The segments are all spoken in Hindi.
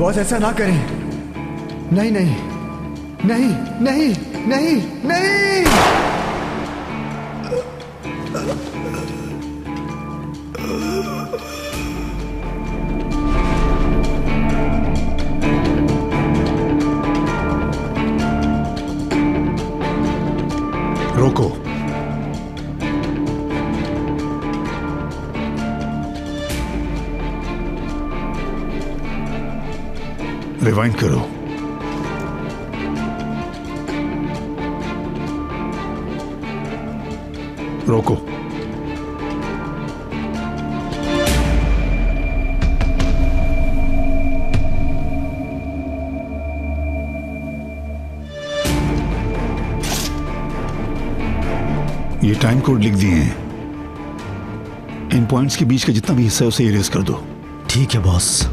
बॉस ऐसा ना करें। नहीं नहीं नहीं नहीं नहीं नहीं। रोको। रिवाइंड करो। रोको। ये टाइम कोड लिख दिए हैं। इन पॉइंट्स के बीच का जितना भी हिस्सा है उसे इरेज कर दो। ठीक है बॉस।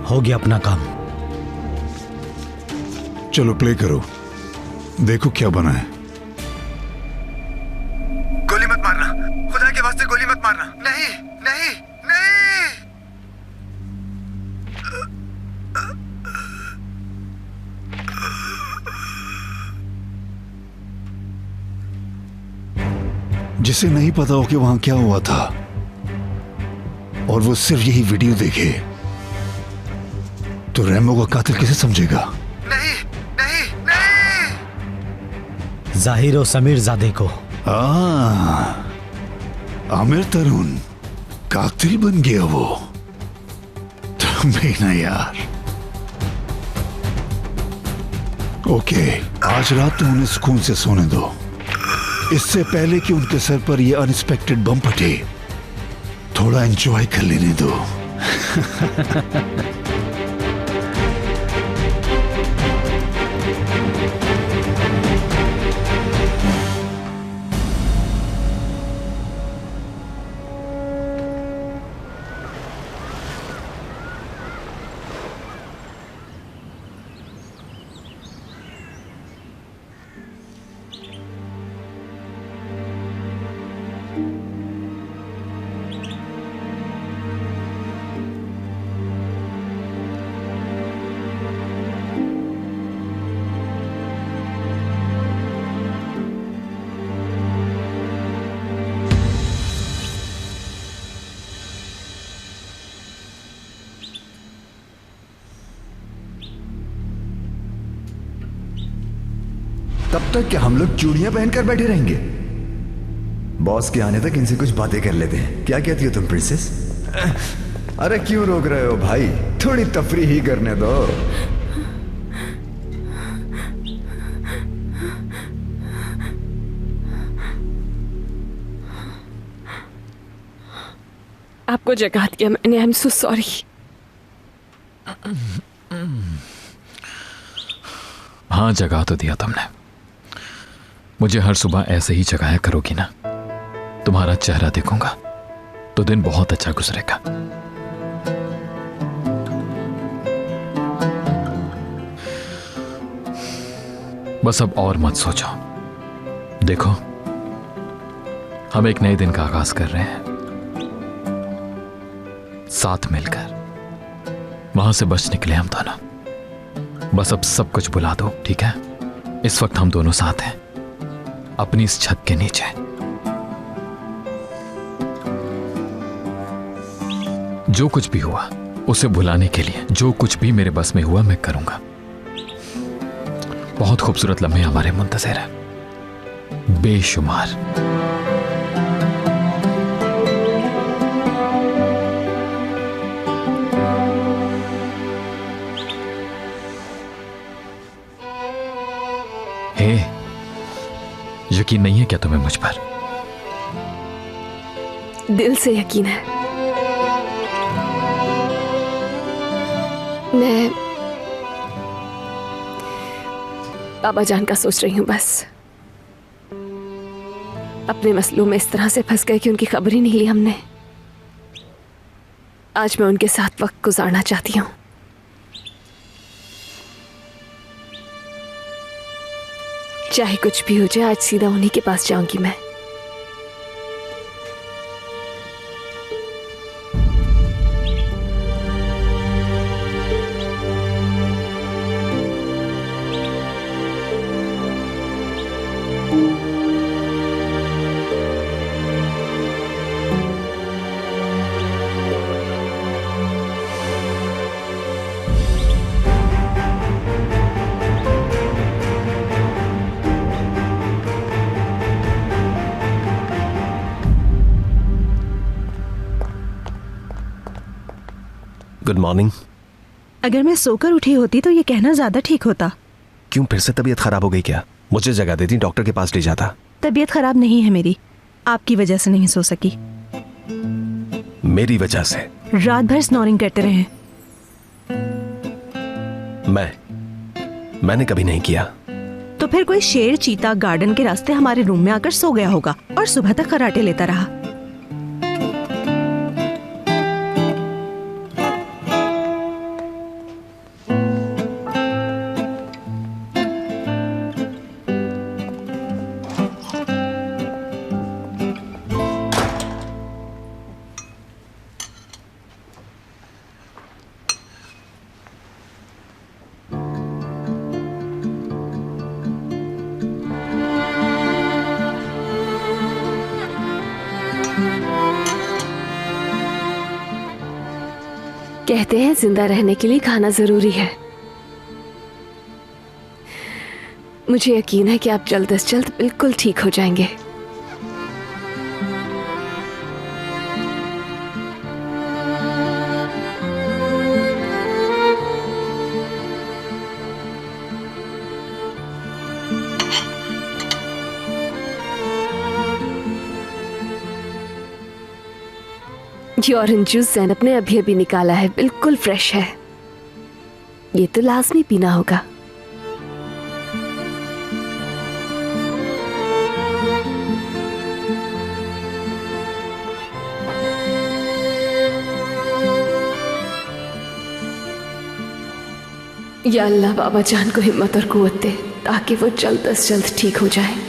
हो गया अपना काम। चलो प्ले करो, देखो क्या बना है। गोली मत मारना, खुदा के वास्ते गोली मत मारना। नहीं नहीं नहीं। जिसे नहीं पता हो कि वहां क्या हुआ था और वो सिर्फ यही वीडियो देखे तो रैमो का कातिल कैसे समझेगा? नहीं नहीं नहीं। जाहिर और समीर जादे को। आमिर तरुण कातिल बन गया वो। तुम भी ना यार। ओके, आज रात तुम उन्हें सुकून से सोने दो, इससे पहले कि उनके सर पर यह अनएक्सपेक्टेड बम फटे। थोड़ा एंजॉय कर लेने दो। तब तक क्या हम लोग चूड़ियां पहनकर बैठे रहेंगे? बॉस के आने तक इनसे कुछ बातें कर लेते हैं। क्या कहती हो तुम प्रिंसेस? अरे क्यों रोक रहे हो भाई, थोड़ी तफरी ही करने दो। आपको जगा दिया मैंने, आई एम सो सॉरी। हाँ, जगा तो दिया तुमने। मुझे हर सुबह ऐसे ही जगाया करोगी ना? तुम्हारा चेहरा देखूंगा तो दिन बहुत अच्छा गुजरेगा। बस अब और मत सोचो। देखो, हम एक नए दिन का आगाज कर रहे हैं साथ मिलकर। वहां से बच निकले हम दोनों। बस अब सब कुछ भुला दो, ठीक है? इस वक्त हम दोनों साथ हैं, अपनी इस छत के नीचे। जो कुछ भी हुआ उसे भुलाने के लिए जो कुछ भी मेरे बस में हुआ मैं करूंगा। बहुत खूबसूरत लम्हे हमारे मुंतज़िर हैं, बेशुमार। हे, यकीन नहीं है क्या तुम्हें मुझ पर? दिल से यकीन है। मैं बाबा जान का सोच रही हूं बस। अपने मसलों में इस तरह से फंस गए कि उनकी खबर ही नहीं ली हमने। आज मैं उनके साथ वक्त गुजारना चाहती हूं। चाहे कुछ भी हो जाए, आज सीधा उन्हीं के पास जाऊंगी मैं। Good morning. अगर मैं सोकर उठी होती तो ये कहना ज्यादा ठीक होता। क्यों, फिर से तबीयत खराब हो गई क्या? मुझे जगा देती, डॉक्टर के पास ले जाता। तबीयत खराब नहीं है मेरी, आपकी वजह से नहीं सो सकी। मेरी वजह से? रात भर स्नोरिंग करते रहे। मैंने कभी नहीं किया। तो फिर कोई शेर चीता गार्डन के रास्ते हमारे रूम में आकर सो गया होगा और सुबह तक खर्राटे लेता रहा। कहते हैं जिंदा रहने के लिए खाना जरूरी है। मुझे यकीन है कि आप जल्द से जल्द बिल्कुल ठीक हो जाएंगे। ये ऑरेंज जूस जैनब ने अभी अभी निकाला है, बिल्कुल फ्रेश है। ये तो लाजमी पीना होगा। या अल्लाह बाबा जान को हिम्मत और कुव्वत दे ताकि वो जल्द से जल्द ठीक हो जाए।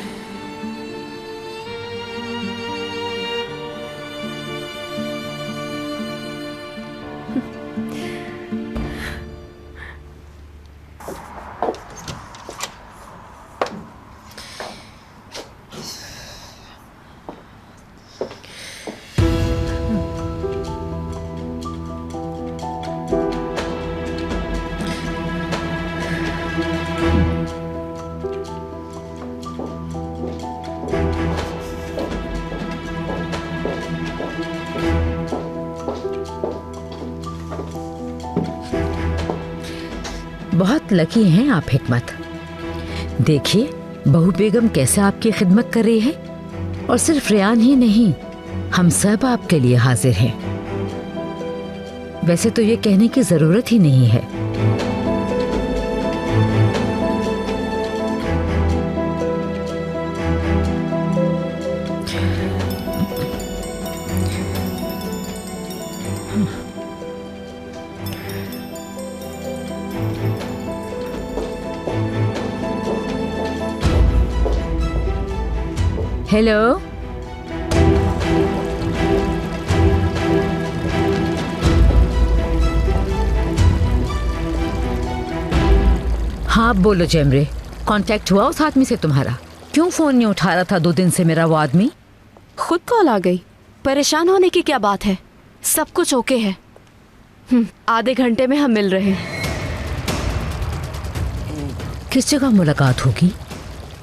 बहुत लकी हैं आप हिकमत। देखिए बहू बेगम कैसे आपकी खिदमत कर रही है, और सिर्फ रेयान ही नहीं, हम सब आपके लिए हाजिर हैं। वैसे तो ये कहने की जरूरत ही नहीं है। हेलो, हाँ बोलो जेमरे, कांटेक्ट हुआ उस आदमी से तुम्हारा? क्यों फोन नहीं उठा रहा था 2 दिन से मेरा वो आदमी? खुद कॉल आ गई। परेशान होने की क्या बात है, सब कुछ ओके है। आधे घंटे में हम मिल रहे हैं। किस जगह मुलाकात होगी?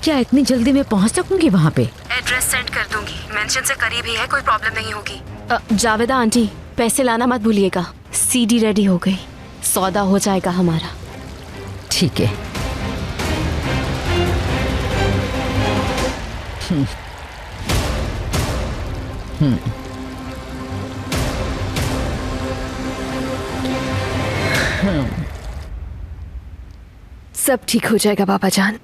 क्या इतनी जल्दी मैं पहुंच सकूंगी वहाँ पे? एड्रेस सेंड कर दूंगी, मेंशन से करीब ही है, कोई प्रॉब्लम नहीं होगी। जावेदा आंटी, पैसे लाना मत भूलिएगा। सीडी रेडी हो गई, सौदा हो जाएगा हमारा। ठीक है। सब ठीक हो जाएगा बाबा जान।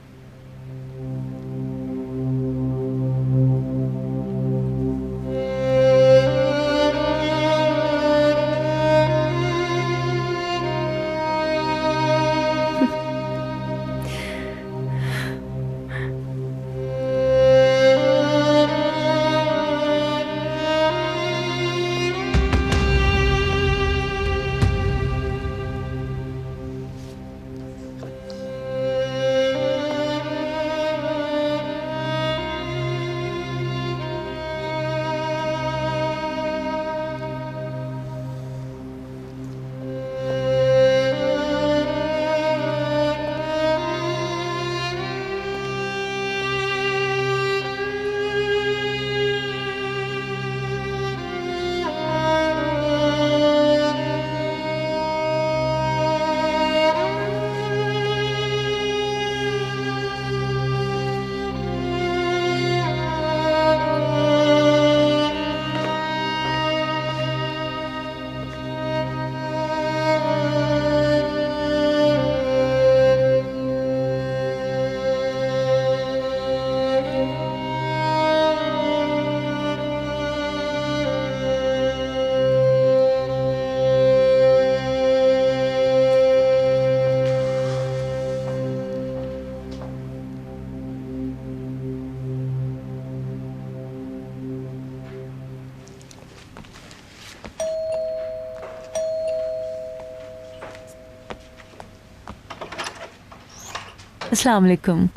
अस्सलाम वालेकुम।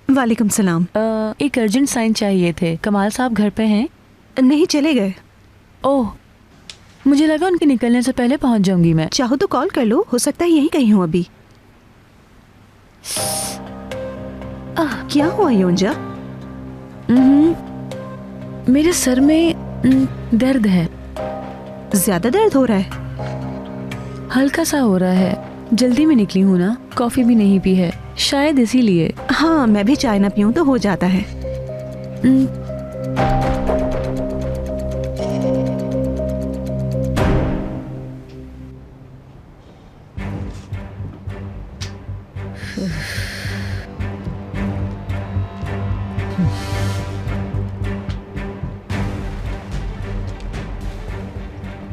वालेकुम सलाम। एक अर्जेंट साइन चाहिए थे। कमाल साहब घर पे हैं? नहीं, चले गए। ओह, मुझे लगा उनके निकलने से पहले पहुंच जाऊंगी मैं। चाहो तो कॉल कर लो, हो सकता है यहीं कहीं हूँ अभी। क्या हुआ योंजा? मेरे सर में दर्द है। ज्यादा दर्द हो रहा है? हल्का सा हो रहा है। जल्दी में निकली हूँ ना, कॉफी भी नहीं पी है, शायद इसीलिए। हाँ, मैं भी चाय ना पीऊँ तो हो जाता है।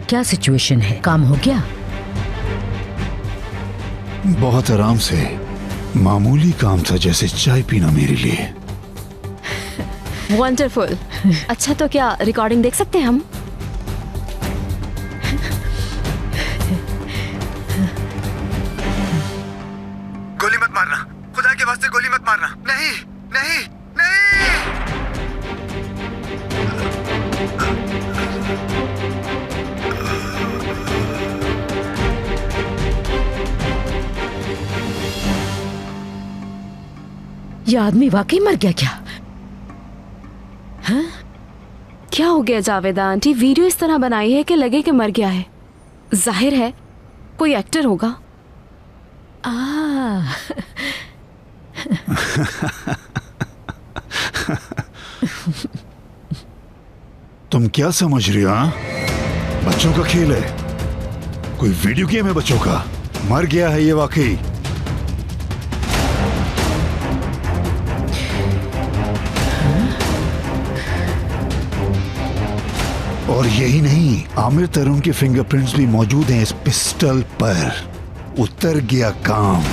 क्या सिचुएशन है? काम हो गया? बहुत आराम से, मामूली काम था जैसे चाय पीना मेरे लिए। वंडरफुल। अच्छा तो क्या रिकॉर्डिंग देख सकते हैं हम? गोली मत मारना, खुदा के वास्ते गोली मत मारना। नहीं नहीं नहीं। ये आदमी वाकई मर गया क्या? हाँ? क्या हो गया जावेदा आंटी? वीडियो इस तरह बनाई है कि लगे कि मर गया है। जाहिर है कोई एक्टर होगा। तुम क्या समझ रही हो? हाँ? बच्चों का खेल है, कोई वीडियो गेम है बच्चों का। मर गया है ये वाकई। और यही नहीं, आमिर तरुण के फिंगरप्रिंट्स भी मौजूद हैं इस पिस्टल पर। उतर गया काम।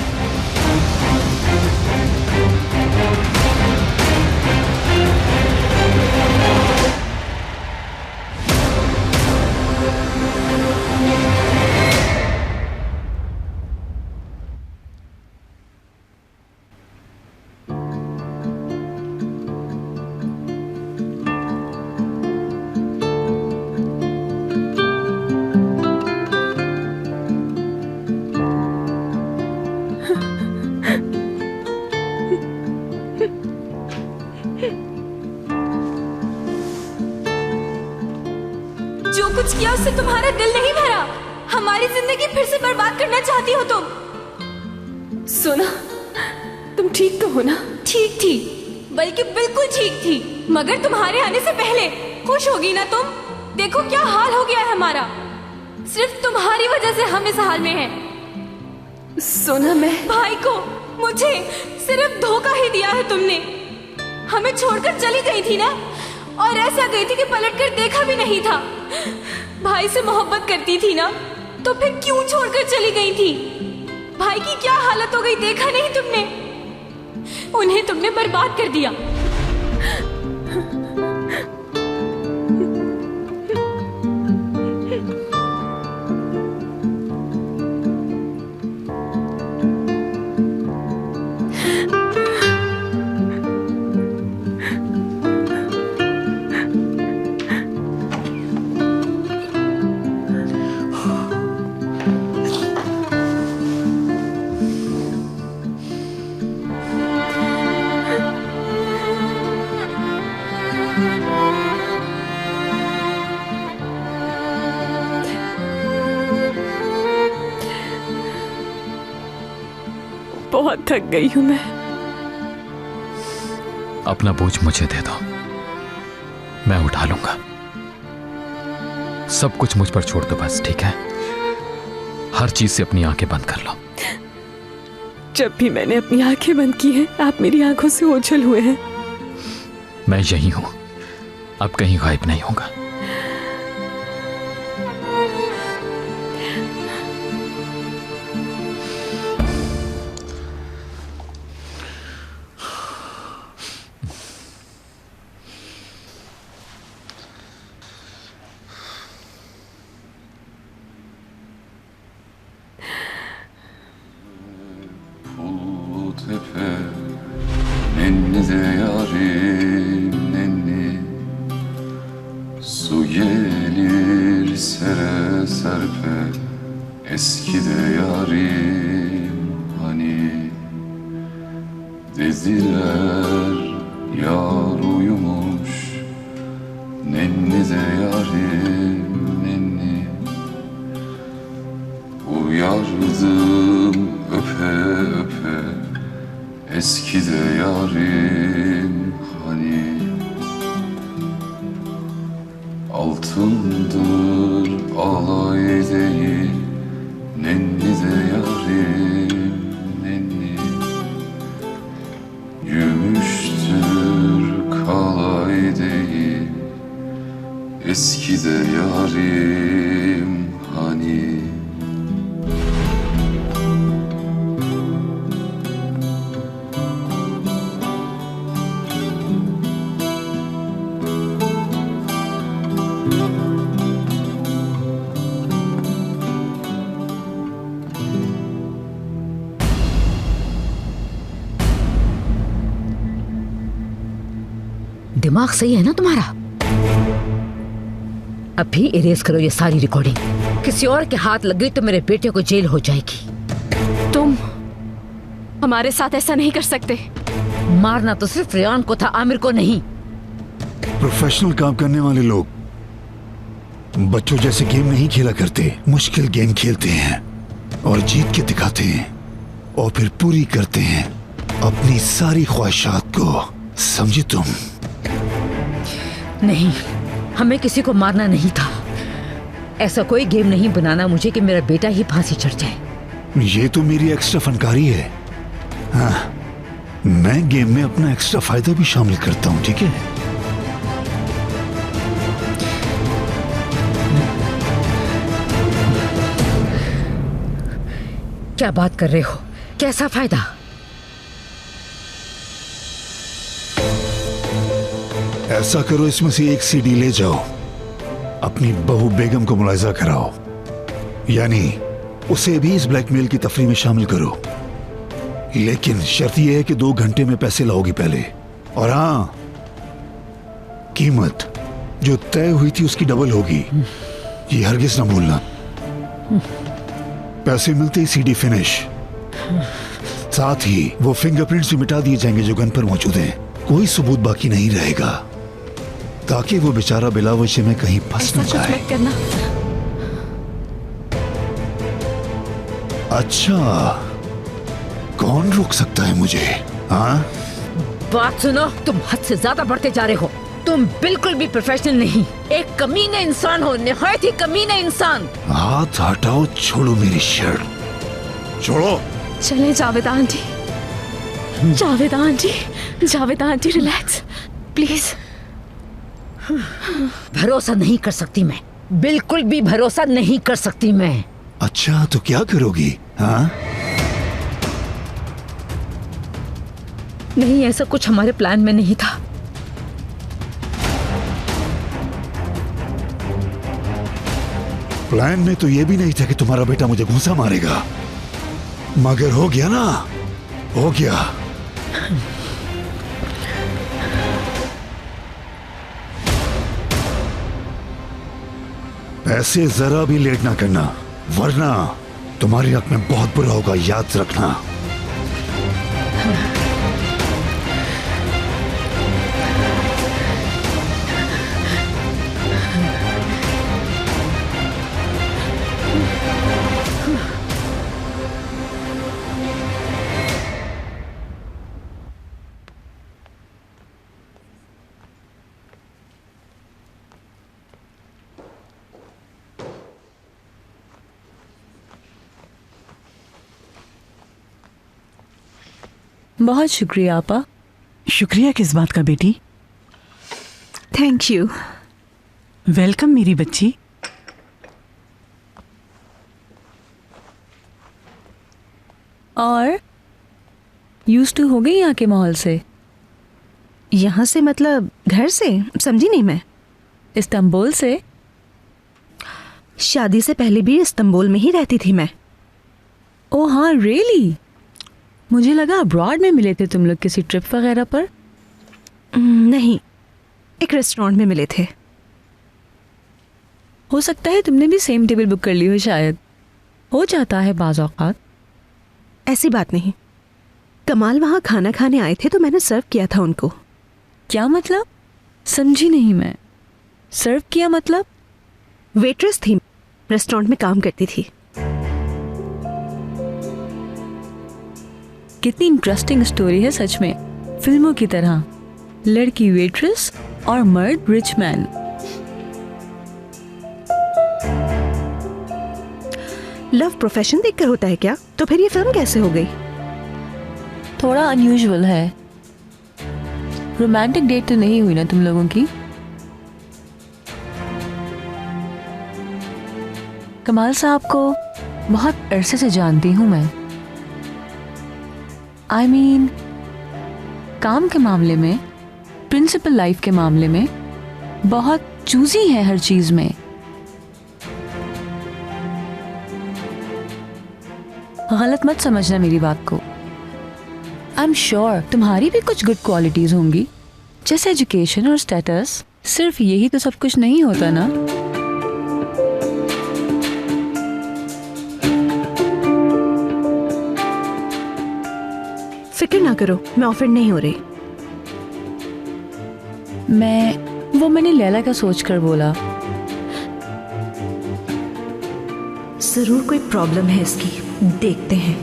जो कुछ किया उससे तुम्हारा दिल नहीं भरा। हमारी जिंदगी फिर से बर्बाद करना चाहती हो तुम। सोना, तुम ठीक तो हो ना? ठीक थी, बल्कि बिल्कुल ठीक थी, मगर तुम्हारे आने से पहले खुश होगी ना तुम? देखो क्या हाल हो गया है हमारा। सिर्फ तुम्हारी वजह से हम इस हाल में हैं। सोना, मैं भाई को, मुझे सिर्फ धोखा ही दिया है तुमने। हमें छोड़कर चली गई थी ना, और ऐसा गई थी कि पलटकर देखा भी नहीं था। भाई से मोहब्बत करती थी ना, तो फिर क्यों छोड़कर चली गई थी? भाई की क्या हालत हो गई देखा नहीं तुमने? उन्हें तुमने बर्बाद कर दिया। बहुत थक गई हूं मैं। अपना बोझ मुझे दे दो, मैं उठा लूंगा। सब कुछ मुझ पर छोड़ दो बस, ठीक है? हर चीज से अपनी आंखें बंद कर लो। जब भी मैंने अपनी आंखें बंद की हैं, आप मेरी आंखों से ओझल हुए हैं। मैं यही हूं, अब कहीं गायब नहीं होगा। Nenni de yarim nenni, su gelir sere serpe. Eski de yarim hani, dediler yar uyumuş. Nenni de yarim nenni, uyardım öpe öpe. Eski de yarim hani, altındır alay değil. Nenni de yarim nenni, gümüştür kalay değil. Eski de yarim hani. दिमाग सही है ना तुम्हारा? अभी इरेज करो ये सारी रिकॉर्डिंग। किसी और के हाथ लग गई तो मेरे बेटे को जेल हो जाएगी। तुम हमारे साथ ऐसा नहीं कर सकते। मारना तो सिर्फ रेयान को था, आमिर को नहीं। प्रोफेशनल काम करने वाले लोग बच्चों जैसे गेम नहीं खेला करते, मुश्किल गेम खेलते हैं और जीत के दिखाते हैं। और फिर पूरी करते हैं अपनी सारी ख्वाहिशात को, समझी तुम? नहीं, हमें किसी को मारना नहीं था। ऐसा कोई गेम नहीं बनाना मुझे कि मेरा बेटा ही फांसी चढ़ जाए। ये तो मेरी एक्स्ट्रा फनकारी है। हाँ, मैं गेम में अपना एक्स्ट्रा फायदा भी शामिल करता हूँ, ठीक है? क्या बात कर रहे हो? कैसा फायदा? ऐसा करो, इसमें से एक सीडी ले जाओ, अपनी बहू बेगम को मुलाहिजा कराओ, यानी उसे भी इस ब्लैकमेल की तफरीह में शामिल करो। लेकिन शर्त यह है कि 2 घंटे में पैसे लाओगी पहले। और हाँ, कीमत जो तय हुई थी उसकी डबल होगी, ये हरगिज ना भूलना। पैसे मिलते ही सीडी फिनिश, साथ ही वो फिंगरप्रिंट्स भी मिटा दिए जाएंगे जो गन पर मौजूद हैं। कोई सबूत बाकी नहीं रहेगा, ताकि वो बेचारा बिला वजह में कहीं फंस न जाए। अच्छा, कौन रोक सकता है मुझे? हाँ, बात सुनो, तुम हद से ज्यादा बढ़ते जा रहे हो। तुम बिल्कुल भी प्रोफेशनल नहीं, एक कमीने इंसान हो, निहायत ही कमीने इंसान। हाथ हटाओ, छोड़ो मेरी शर्ट, छोड़ो। चले Javeda aunty, Javeda aunty, Javeda aunty relax please. भरोसा नहीं कर सकती मैं, बिल्कुल भी भरोसा नहीं कर सकती मैं। अच्छा, तो क्या करोगी? हाँ, नहीं, ऐसा कुछ हमारे प्लान में नहीं था। प्लान में तो ये भी नहीं था कि तुम्हारा बेटा मुझे घूंसा मारेगा, मगर हो गया ना, हो गया। पैसे जरा भी लेट ना करना, वरना तुम्हारी हक में बहुत बुरा होगा, याद रखना। बहुत शुक्रिया आपा। शुक्रिया किस बात का बेटी? Thank you. वेलकम मेरी बच्ची। और यूज्ड टू हो गई यहाँ के माहौल से? यहाँ से मतलब घर से? समझी नहीं मैं। इस्तांबुल से? शादी से पहले भी इस्तांबुल में ही रहती थी मैं। ओ हाँ, रियली? मुझे लगा अब्रॉड में मिले थे तुम लोग किसी ट्रिप वगैरह पर। नहीं, एक रेस्टोरेंट में मिले थे। हो सकता है तुमने भी सेम टेबल बुक कर ली हो, शायद हो जाता है बाज़ औक़ात। ऐसी बात नहीं, कमाल वहाँ खाना खाने आए थे तो मैंने सर्व किया था उनको। क्या मतलब? समझी नहीं मैं। सर्व किया मतलब? वेट्रेस थी, रेस्टोरेंट में काम करती थी। कितनी इंटरेस्टिंग स्टोरी है सच में, फिल्मों की तरह। लड़की वेट्रेस और मर्द रिच मैन। लव प्रोफेशन देखकर होता है क्या? तो फिर ये फिल्म कैसे हो गई? थोड़ा अनयूजुअल है। रोमांटिक डेट तो नहीं हुई ना तुम लोगों की? कमाल साहब को बहुत अरसे से जानती हूं मैं। I mean, काम के मामले में, प्रिंसिपल लाइफ के मामले में बहुत चूजी है हर चीज में। गलत मत समझना मेरी बात को। आई एम श्योर तुम्हारी भी कुछ गुड क्वालिटीज होंगी, जैसे एजुकेशन और स्टेटस। सिर्फ यही तो सब कुछ नहीं होता ना। फिक्र ना करो, मैं ऑफेंड नहीं हो रही। मैंने लैला का सोचकर बोला। जरूर कोई प्रॉब्लम है इसकी, देखते हैं।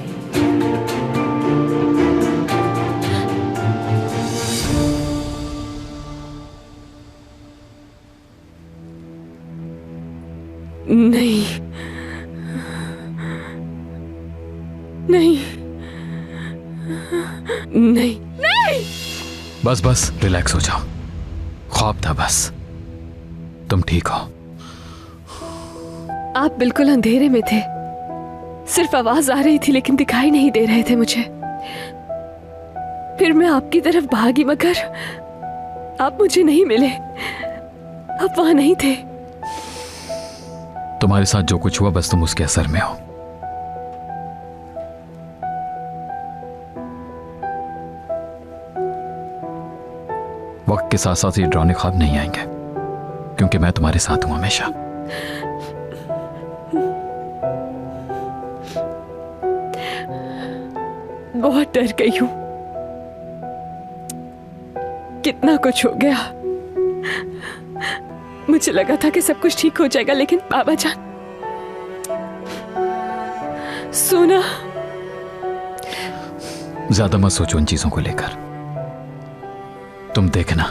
बस बस रिलैक्स हो जाओ, ख्वाब था बस, तुम ठीक हो। आप बिल्कुल अंधेरे में थे, सिर्फ आवाज आ रही थी लेकिन दिखाई नहीं दे रहे थे मुझे। फिर मैं आपकी तरफ भागी मगर आप मुझे नहीं मिले, आप वहां नहीं थे। तुम्हारे साथ जो कुछ हुआ बस तुम उसके असर में हो। वक्त के साथ साथ ये डरावने ख्वाब नहीं आएंगे क्योंकि मैं तुम्हारे साथ हूं हमेशा। बहुत डर गई हूं, कितना कुछ हो गया। मुझे लगा था कि सब कुछ ठीक हो जाएगा लेकिन बाबा जान, सोना। ज्यादा मत सोचो उन चीजों को लेकर। तुम देखना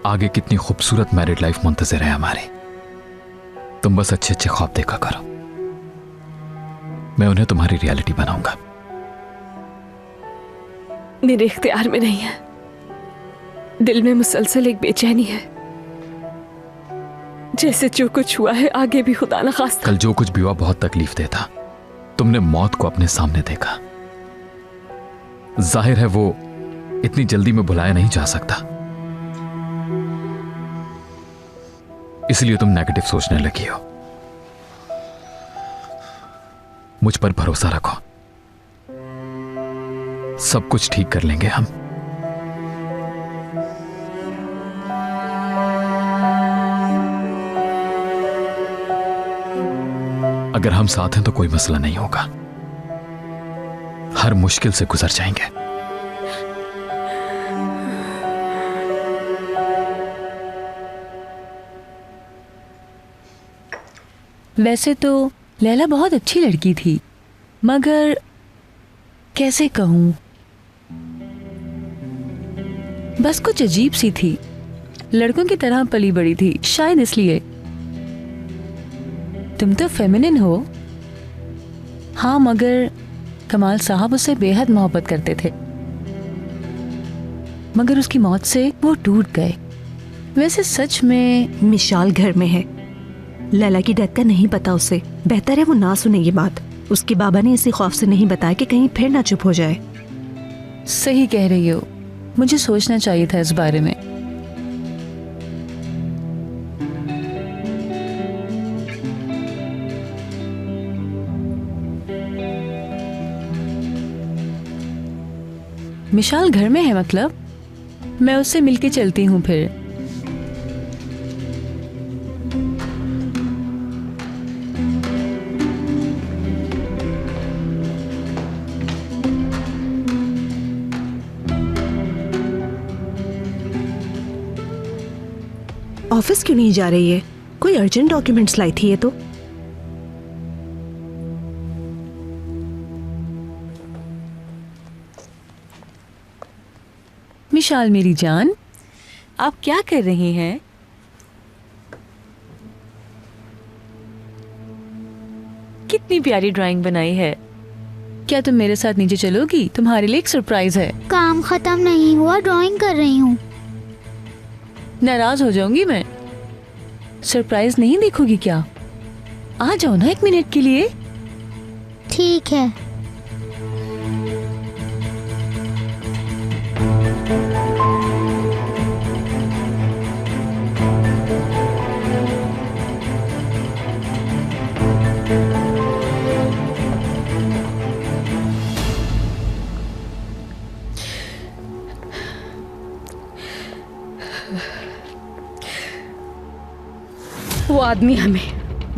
आगे कितनी खूबसूरत मैरिड लाइफ मुंतज़िर है हमारी। तुम बस अच्छे अच्छे ख्वाब देखा करो, मैं उन्हें तुम्हारी रियलिटी बनाऊंगा। मेरे इख्तियार में नहीं है, दिल में मुसलसल एक बेचैनी है, जैसे जो कुछ हुआ है आगे भी खुदा न खास्ता। कल जो कुछ भी हुआ बहुत तकलीफ देता। तुमने मौत को अपने सामने देखा, जाहिर है वो इतनी जल्दी में भुलाया नहीं जा सकता, इसलिए तुम नेगेटिव सोचने लगी हो। मुझ पर भरोसा रखो, सब कुछ ठीक कर लेंगे हम। अगर हम साथ हैं तो कोई मसला नहीं होगा, हर मुश्किल से गुजर जाएंगे। वैसे तो लैला बहुत अच्छी लड़की थी, मगर कैसे कहूं, बस कुछ अजीब सी थी। लड़कों की तरह पली बड़ी थी, शायद इसलिए। तुम तो फेमिनिन हो। हाँ, मगर कमाल साहब उससे बेहद मोहब्बत करते थे, मगर उसकी मौत से वो टूट गए। वैसे सच में मिशाल घर में है, लैला की डेथ का नहीं पता उसे। बेहतर है वो ना सुने ये बात। उसके बाबा ने इसी खौफ से नहीं बताया कि कहीं फिर ना चुप हो जाए। सही कह रही हो, मुझे सोचना चाहिए था इस बारे में। मिशाल घर में है मतलब? मैं उससे मिलके चलती हूँ फिर। ऑफिस क्यों नहीं जा रही है? कोई अर्जेंट डॉक्यूमेंट्स लाई थी ये तो। मिशाल मेरी जान, आप क्या कर रही हैं? कितनी प्यारी ड्राइंग बनाई है। क्या तुम मेरे साथ नीचे चलोगी? तुम्हारे लिए एक सरप्राइज है। काम खत्म नहीं हुआ, ड्राइंग कर रही हूँ। नाराज हो जाऊंगी मैं। सरप्राइज नहीं देखोगी क्या? आ जाओ ना 1 मिनट के लिए। ठीक है।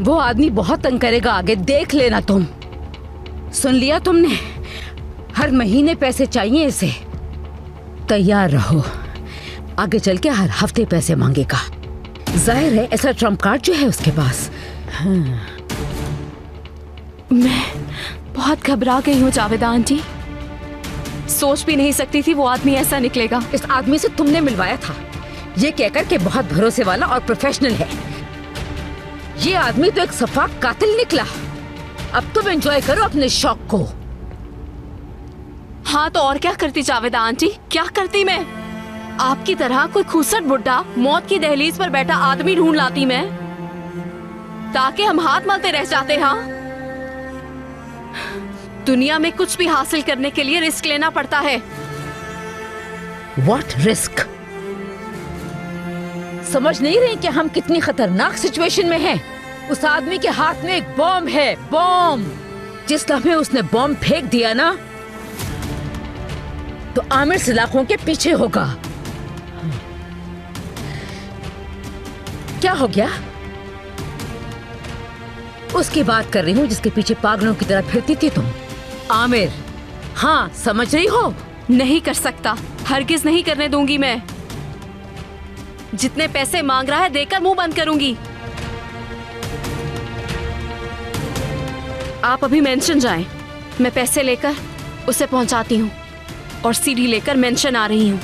वो आदमी बहुत तंग करेगा आगे, देख लेना तुम। सुन लिया तुमने? हर महीने पैसे चाहिए इसे। तैयार रहो, आगे चल के हर हफ्ते पैसे मांगेगा। जाहिर है ऐसा ट्रम्प कार्ड जो है उसके पास। मैं बहुत घबरा गई हूँ जावेदा आंटी। सोच भी नहीं सकती थी वो आदमी ऐसा निकलेगा। इस आदमी से तुमने मिलवाया था, ये कहकर के बहुत भरोसे वाला और प्रोफेशनल है। ये आदमी तो एक सफाक कातिल निकला। अब तुम एंजॉय करो अपने शौक को। हाँ तो और क्या करती जावेदा आंटी, क्या करती मैं? आपकी तरह कोई खूसट बुड्ढा मौत की दहलीज पर बैठा आदमी ढूंढ लाती मैं, ताकि हम हाथ मलते रह जाते। हाँ, दुनिया में कुछ भी हासिल करने के लिए रिस्क लेना पड़ता है। What risk? समझ नहीं रही कि हम कितनी खतरनाक सिचुएशन में हैं? उस आदमी के हाथ में एक बॉम्ब है, बॉम्ब। जिस लम्हे उसने बॉम्ब फेंक दिया ना, तो आमिर सलाखों के पीछे होगा। क्या हो गया? उसकी बात कर रही हूँ जिसके पीछे पागलों की तरह फिरती थी तुम। आमिर, हाँ समझ रही हो? नहीं कर सकता, हरगिज नहीं करने दूंगी मैं। जितने पैसे मांग रहा है देकर मुंह बंद करूंगी। आप अभी मेंशन जाएं, मैं पैसे लेकर उसे पहुंचाती हूँ और सीडी लेकर मेंशन आ रही हूँ।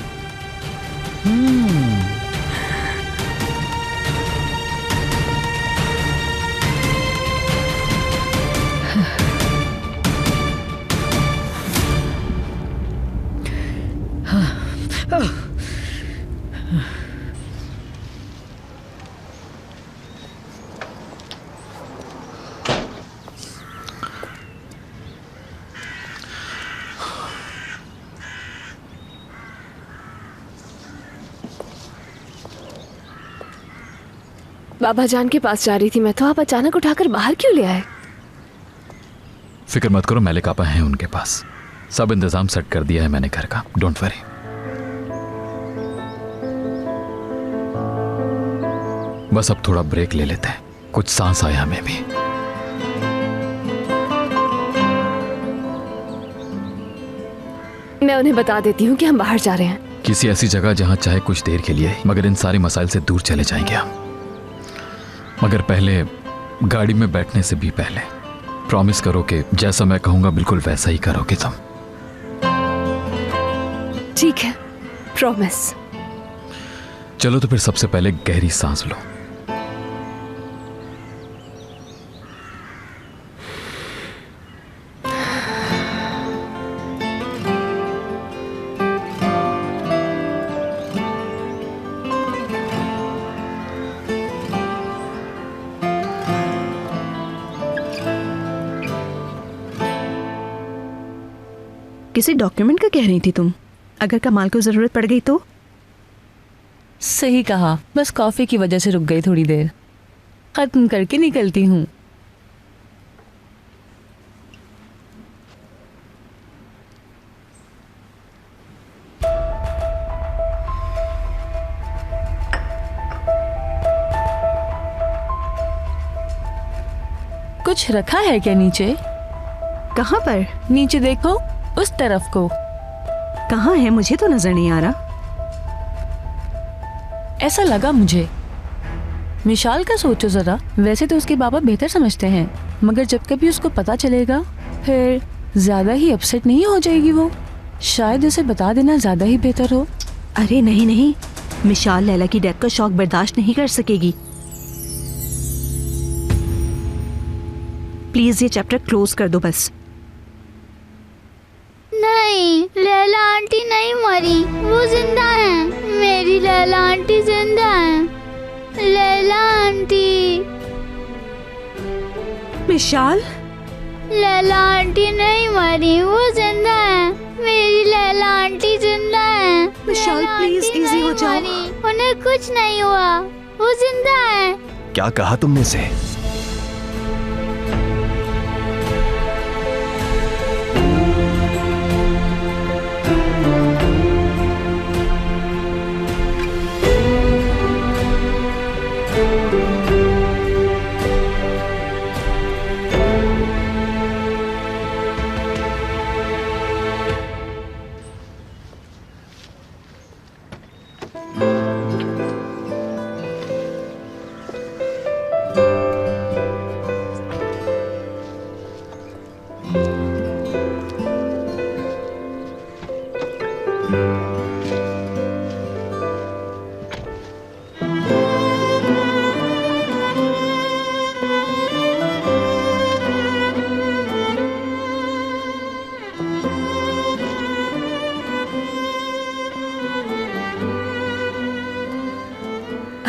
बाबा जान के पास जा रही थी मैं, तो आप अचानक उठाकर बाहर क्यों ले आए? फिक्र मत करो, मलिक आपा हैं उनके पास। सब इंतजाम सेट कर दिया है मैंने घर का, डोंट वरी। बस अब थोड़ा ब्रेक ले लेते हैं, कुछ सांस आया हमें भी। मैं उन्हें बता देती हूँ कि हम बाहर जा रहे हैं। किसी ऐसी जगह जहां चाहे कुछ देर के लिए, मगर इन सारे मसाइल से दूर चले जाएंगे हम। मगर पहले गाड़ी में बैठने से भी पहले प्रॉमिस करो कि जैसा मैं कहूंगा बिल्कुल वैसा ही करोगे तुम। ठीक है, प्रॉमिस। चलो तो फिर सबसे पहले गहरी सांस लो। किसी डॉक्यूमेंट का कह रही थी तुम? अगर कमाल को जरूरत पड़ गई तो? सही कहा, बस कॉफी की वजह से रुक गई थोड़ी देर। खत्म करके निकलती हूँ। कुछ रखा है क्या नीचे? कहाँ पर? नीचे देखो, उस तरफ को। कहाँ है? मुझे तो नजर नहीं आ रहा। ऐसा लगा मुझे। मिशाल का सोचो जरा, वैसे तो उसके बाबा बेहतर समझते हैं, मगर जब कभी उसको पता चलेगा फिर ज्यादा ही अपसेट नहीं हो जाएगी वो? शायद उसे बता देना ज्यादा ही बेहतर हो। अरे नहीं नहीं, मिशाल लैला की डेथ का शॉक बर्दाश्त नहीं कर सकेगी। प्लीज ये चैप्टर क्लोज कर दो बस। नहीं, लैला आंटी नहीं मरी, वो जिंदा है। मेरी लैला आंटी जिंदा है। लैला आंटी। मिशाल? लैला आंटी नहीं मरी, वो जिंदा है। मेरी लैला आंटी जिंदा है। मिशाल प्लीज इजी हो जाओ। उन्हें कुछ नहीं हुआ, वो जिंदा है। क्या कहा तुमने से?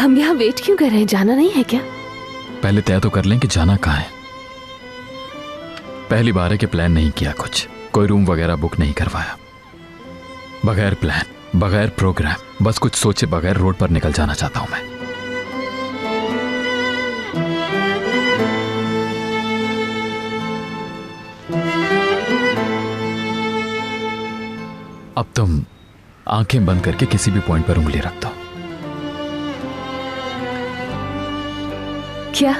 हम यहाँ वेट क्यों कर रहे हैं? जाना नहीं है क्या? पहले तय तो कर लें कि जाना कहाँ है। पहली बार है कि प्लान नहीं किया, कुछ कोई रूम वगैरह बुक नहीं करवाया। बगैर प्लान, बगैर प्रोग्राम, बस कुछ सोचे बगैर रोड पर निकल जाना चाहता हूं मैं। अब तुम आंखें बंद करके किसी भी पॉइंट पर उंगली रख दो। क्या?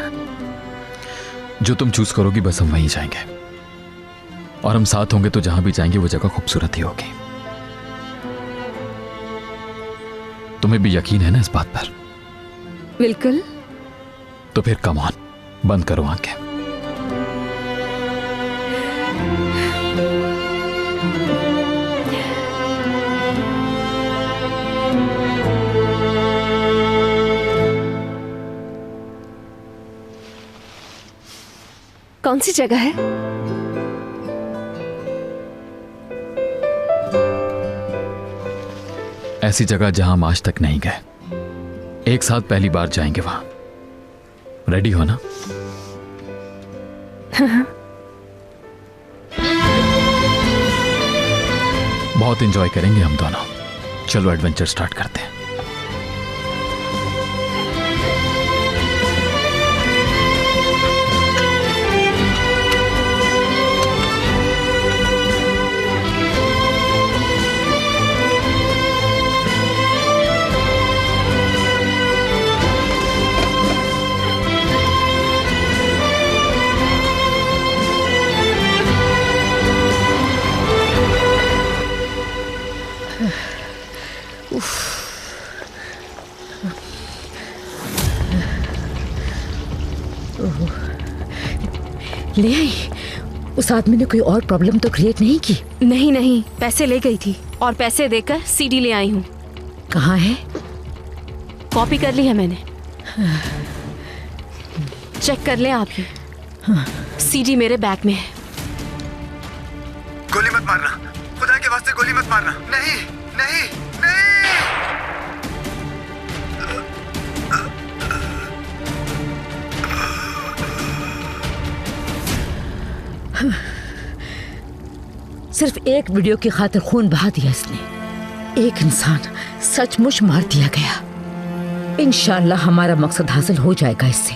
जो तुम चूज करोगी बस हम वहीं जाएंगे, और हम साथ होंगे तो जहां भी जाएंगे वो जगह खूबसूरत ही होगी। तुम्हें भी यकीन है ना इस बात पर? बिल्कुल। तो फिर कम ऑन, बंद करो आंखें। कौन सी जगह है? ऐसी जगह जहां हम आज तक नहीं गए, एक साथ पहली बार जाएंगे वहां। रेडी हो ना? बहुत एंजॉय करेंगे हम दोनों। चलो एडवेंचर स्टार्ट करते हैं। ले आई? उस आदमी ने कोई और प्रॉब्लम तो क्रिएट नहीं की? नहीं नहीं, पैसे ले गई थी और पैसे देकर सीडी ले आई हूँ। कहाँ है? कॉपी कर ली है मैंने, चेक कर ले आप ही। सीडी मेरे बैग में है। गोली मत मारना, खुदा के वास्ते गोली मत मारना। नहीं नहीं नहीं। सिर्फ एक वीडियो की खातिर खून बहा दिया इसने। एक इंसान सचमुच मार दिया गया। इंशाल्लाह हमारा मकसद हासिल हो जाएगा इससे,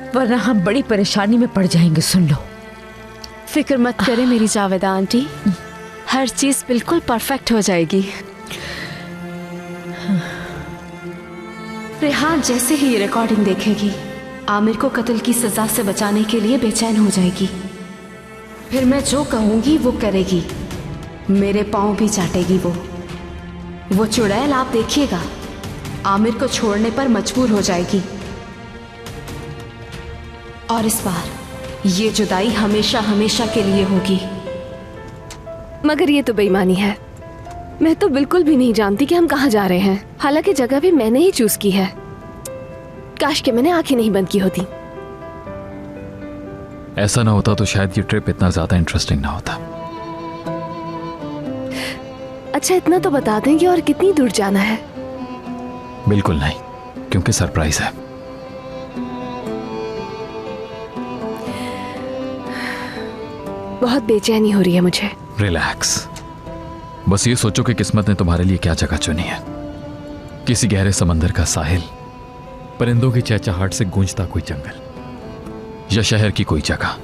वरना हम बड़ी परेशानी में पड़ जाएंगे। सुन लो। फिक्र मत करें मेरी जावेदा आंटी, हर चीज बिल्कुल परफेक्ट हो जाएगी। रेहान जैसे ही ये रिकॉर्डिंग देखेगी, आमिर को कत्ल की सजा से बचाने के लिए बेचैन हो जाएगी। फिर मैं जो कहूंगी वो करेगी, मेरे पांव भी चाटेगी। वो चुड़ैल आप देखिएगा, आमिर को छोड़ने पर मजबूर हो जाएगी। और इस बार ये जुदाई हमेशा हमेशा के लिए होगी। मगर ये तो बेईमानी है। मैं तो बिल्कुल भी नहीं जानती कि हम कहाँ जा रहे हैं, हालांकि जगह भी मैंने ही चूज की है। काश के मैंने आंखें नहीं बंद की होती। ऐसा ना होता तो शायद ये ट्रिप इतना ज्यादा इंटरेस्टिंग ना होता। अच्छा इतना तो बता दें कि और कितनी दूर जाना है? बिल्कुल नहीं, क्योंकि सरप्राइज है। बहुत बेचैनी हो रही है मुझे। रिलैक्स, बस ये सोचो कि किस्मत ने तुम्हारे लिए क्या जगह चुनी है। किसी गहरे समंदर का साहिल, परिंदों की चहचहाहट से गूंजता कोई जंगल, या शहर की कोई जगह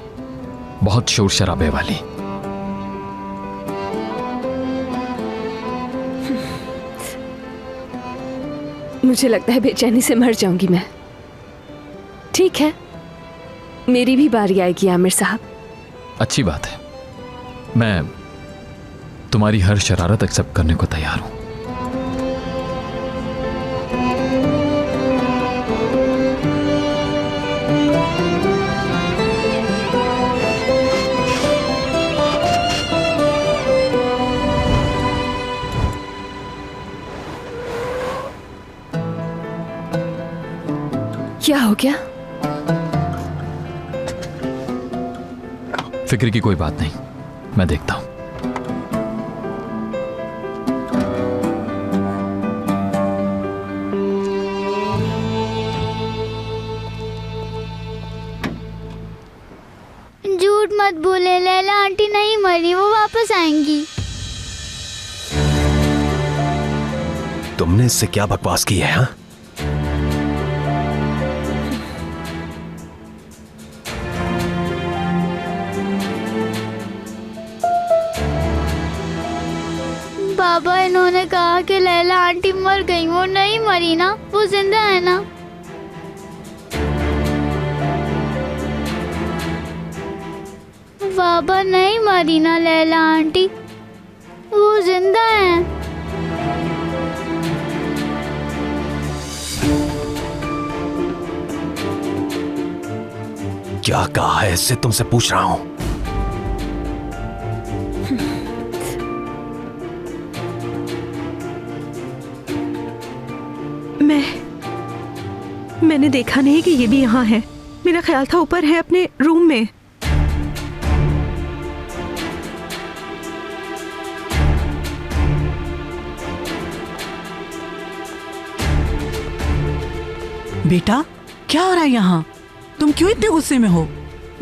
बहुत शोर शराबे वाली। मुझे लगता है बेचैनी से मर जाऊंगी मैं। ठीक है, मेरी भी बारी आएगी आमिर साहब। अच्छी बात है, मैं तुम्हारी हर शरारत एक्सेप्ट करने को तैयार हूं। क्या हो गया? फिक्र की कोई बात नहीं, मैं देखता हूं। झूठ मत बोले, लैला आंटी नहीं मरी, वो वापस आएंगी। तुमने इससे क्या बकवास की है? हाँ, पापा इन्होंने कहा कि लैला आंटी मर गई, वो नहीं मरी ना, वो जिंदा है ना। पापा नहीं मरी ना लैला आंटी, वो जिंदा है। क्या कहा है इससे? तुमसे पूछ रहा हूं। मैंने देखा नहीं कि ये भी यहाँ है। मेरा ख्याल था ऊपर है अपने रूम में। बेटा क्या हो रहा है यहाँ? तुम क्यों इतने गुस्से में हो?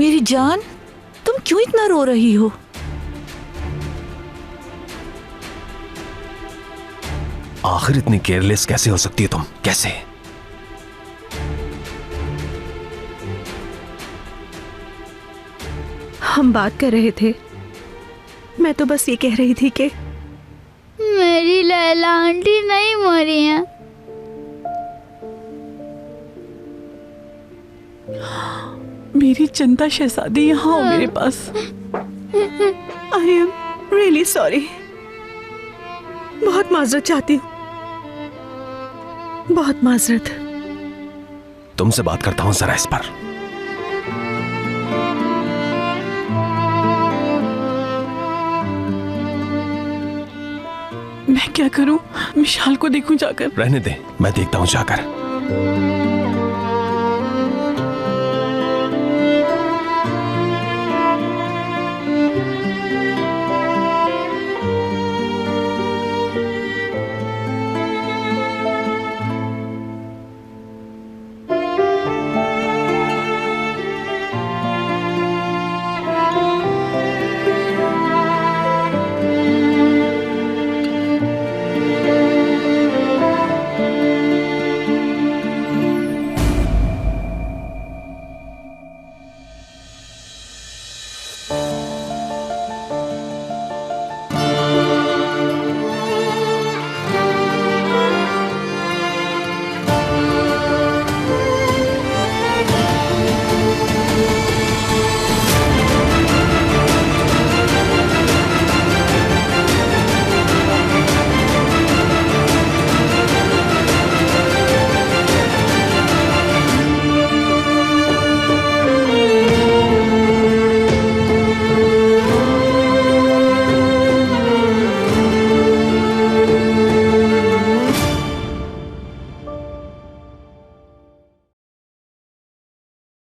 मेरी जान, तुम क्यों इतना रो रही हो? आखिर इतनी केयरलेस कैसे हो सकती है तुम? कैसे? हम बात कर रहे थे, मैं तो बस ये कह रही थी कि मेरी लैला आंटी नहीं मरी है। मेरी चंदा शहजादी यहाँ हो मेरे पास। I am really sorry. बहुत माजरत चाहती हूँ, बहुत माजरत। तुमसे बात करता हूं जरा इस पर। मैं क्या करूं? मिशाल को देखूं जाकर? रहने दे, मैं देखता हूं जाकर।